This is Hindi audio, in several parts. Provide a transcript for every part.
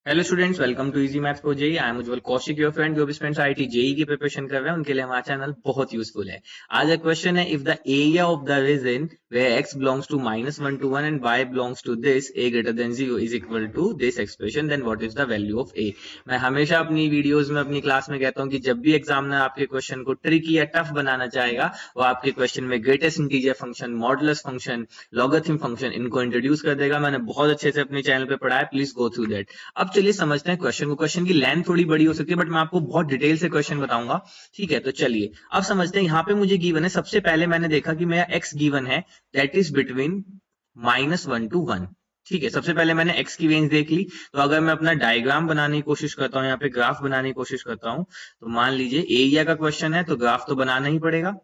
Hello students, welcome to easy maths for JEE. I am Ujjwal Kaushik, your friend. जो भी स्टूडेंट्स आईआईटी जेई की प्रिपरेशन कर रहे हैं उनके लिए हमारा चैनल बहुत यूजफुल है। आज का क्वेश्चन है, if the area of the region where x belongs to -1 to 1 and y belongs to this a greater than 0 is equal to this expression, then what is the value of a। मैं हमेशा अपनी वीडियोस में अपनी क्लास में कहता हूं कि जब भी एग्जामिनर आपके क्वेश्चन को ट्रिकी या टफ बनाना चाहेगा, वो आपके क्वेश्चन में greatest integer function, modulus function, logarithm function इनको इंट्रोड्यूस कर देगा। मैंने बहुत अच्छे से अपने चैनल पे पढ़ा है, प्लीज गो थ्रू दैट। अब चलिए समझते हैं क्वेश्चन को। क्वेश्चन की लेंथ थोड़ी बड़ी हो सकती है, बट मैं आपको बहुत डिटेल से क्वेश्चन बताऊंगा। ठीक है, तो चलिए अब समझते हैं। यहाँ पे मुझे गिवन है, सबसे पहले मैंने देखा कि मेरा x गिवन है, दैट इज बिटवीन -1 to 1। ठीक है, सबसे पहले मैंने x की रेंज देख ली। तो अगर मैं अपना डायग्राम बनाने की कोशिश करता हूँ, यहाँ पे ग्राफ बनाने की कोशिश करता हूँ, तो मान लीजिए एरिया का क्वेश्चन है, तो ग्राफ तो बनाना ही पड़ेगा।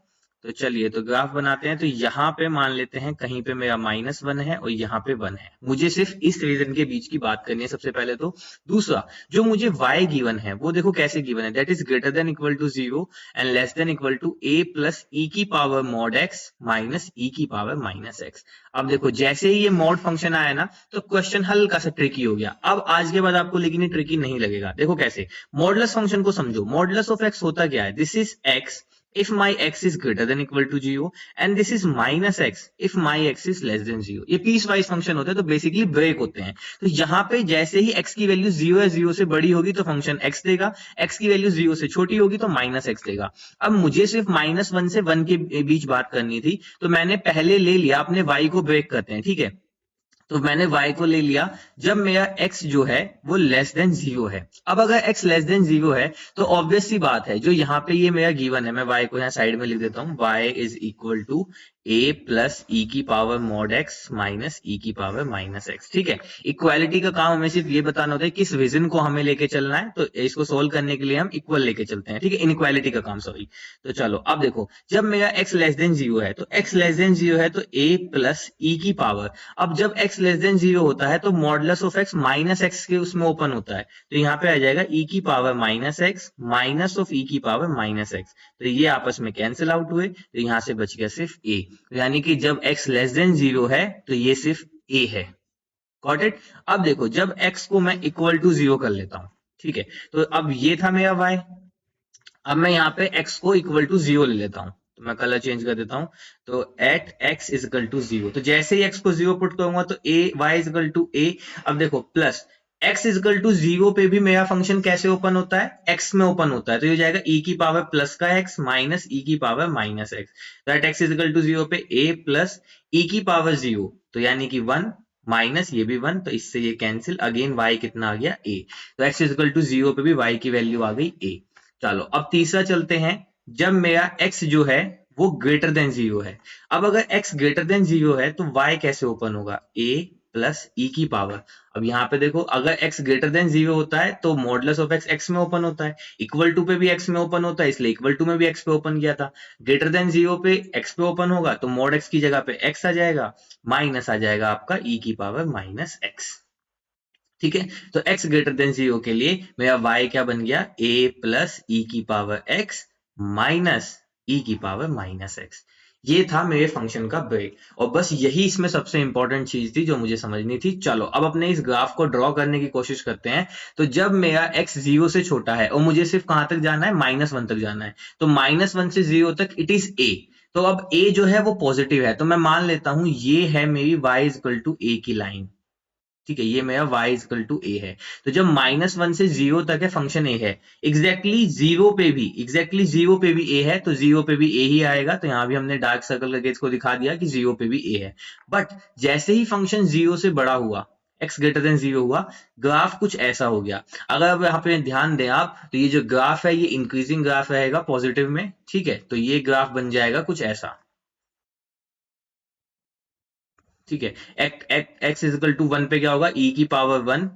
तो चलिए, तो ग्राफ बनाते हैं। तो यहाँ पे मान लेते हैं कहीं पे मेरा -1 है और यहाँ पे 1 है। मुझे सिर्फ इस रीजन के बीच की बात करनी है सबसे पहले तो। दूसरा, जो मुझे y गिवन है वो देखो कैसे गिवन है, that is greater than equal to 0 and less than equal to a plus e की power mod x minus e की पावर माइनस x। अब देखो, जैसे ही ये मॉड फंक्शन आया ना, तो क्वेश्चन हल्का सा ट्रिकी हो गया। अब आज के बाद आपको लेकिन ये ट्रिकी नहीं लगेगा। देखो कैसे, मॉडुलस फंक्शन को समझो। मॉडुलस ऑफ x होता क्या है, this is x if my x is greater than equal to 0 and this is minus x if my x is less than 0। ये पीस वाइज फंक्शन होते हैं, तो बेसिकली ब्रेक होते हैं। तो यहाँ पे जैसे ही x की वैल्यू 0 है, 0 से बड़ी होगी तो फंक्शन x देगा, x की वैल्यू 0 से छोटी होगी तो माइनस x देगा। अब मुझे सिर्फ -1 से 1 के बीच बात करनी थी, तो मैंने पहले ले लिया, अपने y को ब्रेक करते हैं। ठीक है, तो मैंने y को ले लिया जब मेरा x जो है वो लेस देन 0 है। अब अगर x लेस देन 0 है, तो ऑब्वियस सी बात है, जो यहाँ पे ये मेरा गिवन है, मैं y को यहाँ साइड में लिख देता हूँ, y is equal to a plus e की power mod x minus e की पावर माइनस x। ठीक है, इक्वालिटी का काम हमें सिर्फ ये बताना होता है किस रीजन को हमें लेके चलना है, तो इसको सोल्व करने के लिए हम इक्वल लेके चलते हैं। ठीक है, इनइक्वालिटी का काम, सॉरी। तो चलो अब देखो, जब मेरा x लेस देन 0 है, तो x लेस देन 0 है तो a प्लस e की पावर। अब जब x लेस देन 0 होता है तो modulus of x minus x के उसमें ओपन होता है, तो यहाँ पे आ जाएगा e की power minus x minus of e की पावर माइनस x। तो ये आपस में कैंसिल आउट हुए, तो यहाँ से बच गया सिर्फ a। यानी कि जब x लेस देन 0 है तो ये सिर्फ a है। Got it. अब देखो, जब x को मैं इक्वल टू 0 कर लेता हूं, ठीक है, तो अब ये था मेरा y। अब मैं यहाँ पे x को इक्वल टू 0 ले लेता हूं, तो मैं कलर चेंज कर देता हूं। तो at x is equal to 0, तो जैसे ही x को 0 पुट करूंगा तो a y is equal to a। अब देखो, plus x is equal to 0 पे भी मेरा फंक्शन कैसे ओपन होता है, x में ओपन होता है, तो ये जाएगा e की पावर प्लस का x माइनस e की पावर माइनस x। तो at x is equal to 0 पे a प्लस e की पावर 0, तो यानी कि 1 माइनस ये भी 1, तो इससे ये कैंसिल, अगेन y कितना आ गया a। तो x इज इक्वल टू 0 पे भी y की वैल्यू आ गई a। चलो अब तीसरा चलते हैं, जब मेरा x जो है वो ग्रेटर देन 0 है। अब अगर x ग्रेटर देन 0 है तो y कैसे ओपन होगा, a प्लस e की पावर। अब यहाँ पे देखो, अगर x ग्रेटर देन 0 होता है तो मॉडुलस ऑफ x x में ओपन होता है, इक्वल टू पे भी x में ओपन होता है, इसलिए इक्वल टू में भी x पे ओपन किया था। ग्रेटर देन 0 पे x पे ओपन होगा तो मॉड x की जगह पे x आ जाएगा, माइनस आ जाएगा आपका e की पावर माइनस x। ठीक है, तो x ग्रेटर देन 0 के लिए मेरा y क्या बन गया, a प्लस e की पावर x माइनस e की पावर माइनस x। ये था मेरे फंक्शन का ब्रेक, और बस यही इसमें सबसे इंपॉर्टेंट चीज थी जो मुझे समझनी थी। चलो अब अपने इस ग्राफ को ड्रॉ करने की कोशिश करते हैं। तो जब मेरा x 0 से छोटा है और मुझे सिर्फ कहां तक जाना है, -1 तक जाना है, तो -1 से 0 तक इट इज a। तो अब a जो है वो पॉजिटिव है, तो मैं मान लेता हूं ये है मेरी y is equal to a की लाइन। ठीक है, ये मेरा y इक्वल टू a है। तो जब -1 से 0 तक है, फंक्शन a है, एग्जैक्टली 0 पे भी a है, तो 0 पे भी a ही आएगा। तो यहां भी हमने डार्क सर्कल करके इसको दिखा दिया कि 0 पे भी a है। बट जैसे ही फंक्शन 0 से बड़ा हुआ, x ग्रेटर देन 0 हुआ, ग्राफ कुछ ऐसा हो गया। अगर अब यहाँ पे ध्यान दें आप, तो ये जो ग्राफ है ये इंक्रीजिंग ग्राफ रहेगा पॉजिटिव में। ठीक है, तो ये ग्राफ बन जाएगा कुछ ऐसा। ठीक है, एक्स इज इक्वल टू 1 पे क्या होगा, e की पावर 1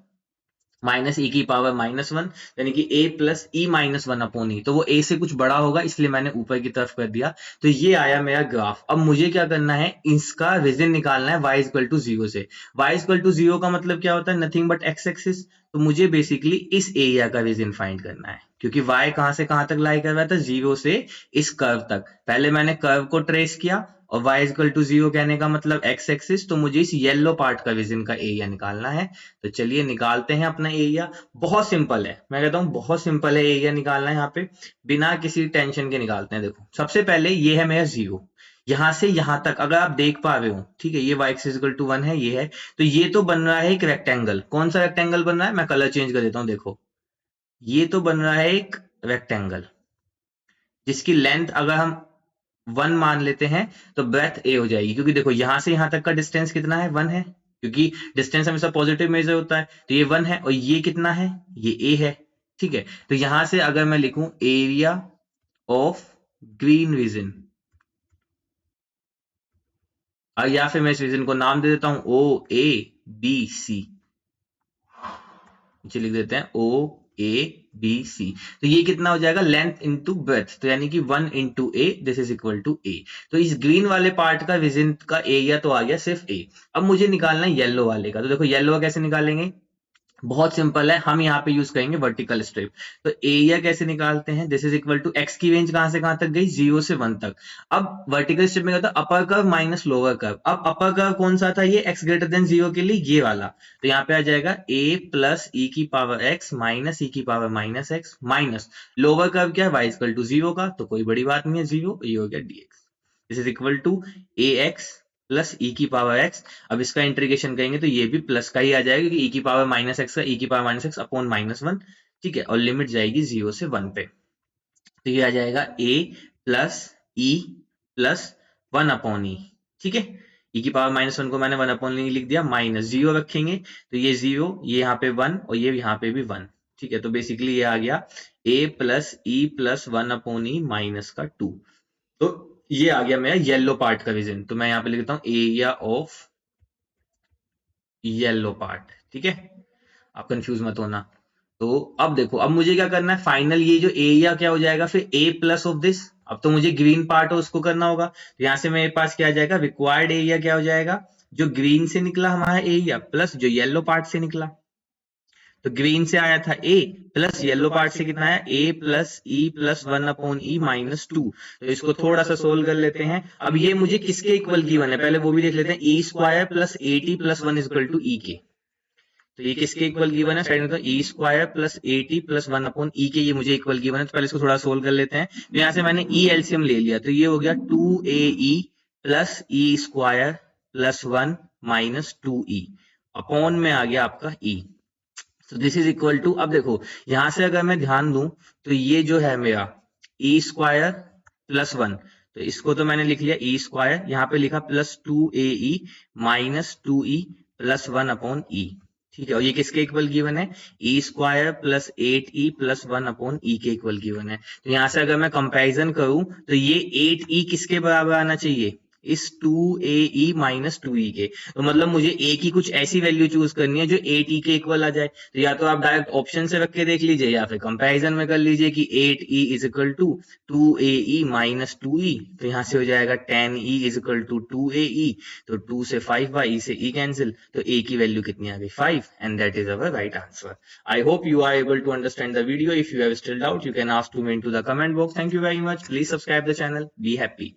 माइनस e की पावर -1, यानी कि a plus e minus 1 upon e. तो वो a से कुछ बड़ा होगा, इसलिए मैंने ऊपर की तरफ कर दिया। तो ये आया मेरा ग्राफ। अब मुझे क्या करना है, इसका रीजन निकालना है y इक्वल टू 0 से। y इक्वल टू 0 का मतलब क्या होता है, नथिंग बट x एक्सिस। तो मुझे बेसिकली इस एरिया का रीजन फाइंड करना है, क्योंकि y कहां से कहां तक लाई कर रहा था, 0 से इस कर्व तक। पहले मैंने कर्व को ट्रेस किया, और y इक्वल टू 0 कहने का मतलब x एक्सिस, तो मुझे इस येलो पार्ट का रीजन का एरिया निकालना है। तो चलिए निकालते हैं अपना एरिया। बहुत सिंपल है, मैं कहता हूँ बहुत सिंपल है एरिया निकालना है यहाँ पे, बिना किसी टेंशन के निकालते हैं। देखो सबसे पहले ये है मेरा 0, यहां से यहां तक अगर आप देख पा रहे हो, ठीक है, ये y इक्वल टू 1 है, ये है, तो ये तो बन रहा है एक रेक्टेंगल। कौन सा रेक्टेंगल बन रहा है, मैं कलर चेंज कर देता हूँ। देखो ये तो बन रहा है एक रेक्टेंगल जिसकी लेंथ अगर हम 1 मान लेते हैं तो ब्रेथ a हो जाएगी, क्योंकि देखो यहां से यहां तक का डिस्टेंस कितना है, 1 है, क्योंकि डिस्टेंस हमेशा पॉजिटिव मेजर होता है, तो ये 1 है, और ये कितना है, ये a है, ठीक है। तो यहां से अगर मैं लिखूं एरिया ऑफ ग्रीन रीजन, और या फिर मैं इस रीजन को नाम दे देता हूं ओ ए बी सी, लिख देते हैं ओ ए बी सी, तो ये कितना हो जाएगा, लेंथ इनटू ब्रेथ, तो यानी कि 1 into a, this is equal to a. तो इस ग्रीन वाले पार्ट का रीजन का एरिया तो आ गया सिर्फ ए। अब मुझे निकालना है येलो वाले का, तो देखो येलो का कैसे निकालेंगे, बहुत सिंपल है, हम यहाँ पे यूज करेंगे वर्टिकल स्ट्रिप। तो एरिया कैसे निकालते हैं, this is equal to x की रेंज कहां से कहां तक गई, 0 से 1 तक। अब वर्टिकल स्ट्रिप में क्या होता है, upper curve minus lower curve. अब अपर कर्व कौन सा था, ये x ग्रेटर देन 0 के लिए ये वाला, तो यहाँ पे आ जाएगा a प्लस ई की पावर x माइनस ई की power minus x, minus lower curve क्या है, y इक्वल टू 0 का, तो कोई बड़ी बात नहीं है, 0, ये हो गया dx। This is equal to a x plus e की पावर एक्स। अब इसका इंटीग्रेशन करेंगे तो ये भी प्लस का ही आ जाएगा, क्योंकि ई की पावर माइनस एक्स का ई की पावर माइनस एक्स अपॉन -1, ठीक है, और लिमिट जाएगी 0 से 1 पे, तो ये आ जाएगा a plus e plus 1 upon e, ठीक है। ई की पावर -1 को मैंने 1 अपॉन ई लिख दिया, माइनस 0 रखेंगे तो ये 0, ये यहाँ पे 1 और ये यहाँ पे भी 1, ठीक है। तो बेसिकली ये आ गया a plus e plus 1 upon E minus का 2। तो ये आ गया मेरा येलो पार्ट का रीजन, तो मैं यहाँ पे लिखता हूँ एरिया ऑफ येलो पार्ट, ठीक है, आप कंफ्यूज मत होना। तो अब देखो, अब मुझे क्या करना है, फाइनल ये जो एरिया क्या हो जाएगा फिर a प्लस ऑफ दिस। अब तो मुझे ग्रीन पार्ट है उसको करना होगा, तो यहां से मेरे पास क्या आ जाएगा, रिक्वायर्ड एरिया क्या हो जाएगा, जो ग्रीन से निकला हमारा एरिया प्लस जो येलो पार्ट से निकला। तो ग्रीन से आया था a प्लस येलो पार्ट से कितना है, a plus e plus 1 upon E minus 2। तो इसको थोड़ा सा सोल्व कर लेते हैं। अब ये मुझे किसके इक्वल गिवन है, पहले वो भी देख लेते हैं, e square plus a t plus 1 equal to e के। तो ये किसके इक्वल गिवन है, साइड में तो e square plus a t plus 1 upon e के, ये मुझे इक्वल गिवन है। तो पहले इसको थोड़ा सोल्व कर लेते हैं। तो यहाँ से मैंने e एलसीएम ले लिया, तो ये हो गया 2ae plus e square plus 1 minus 2e upon में आ गया आपका e। तो दिस इज इक्वल टू, अब देखो यहां से अगर मैं ध्यान दूं तो ये जो है मेरा e स्क्वायर प्लस 1, तो इसको तो मैंने लिख लिया e स्क्वायर, यहाँ पे लिखा plus 2ae minus 2e plus 1 upon e, ठीक है। और ये किसके इक्वल गिवन है, e square plus 8e plus 1 upon e के इक्वल गिवन है। तो यहां से अगर मैं कंपैरिजन करूं तो ये 8e किसके बराबर आना चाहिए, इस 2ae माइनस 2e के। तो मतलब मुझे a की कुछ ऐसी वैल्यू चूज करनी है जो 8e के इक्वल आ जाए। तो या तो आप डायरेक्ट ऑप्शन से रख के देख लीजिए, या फिर कंपैरिजन में कर लीजिए कि 8e is equal to 2ae minus 2e, तो यहाँ से हो जाएगा 10e is equal to 2ae, तो 2 से 5 बाई e से e कैंसिल, तो a की वैल्यू कितनी आ गई, 5, and that is our right answer. I hope you are able to understand the video. If you have still doubt, you can ask to me into the comment box. Thank you very much, please subscribe the channel, be happy.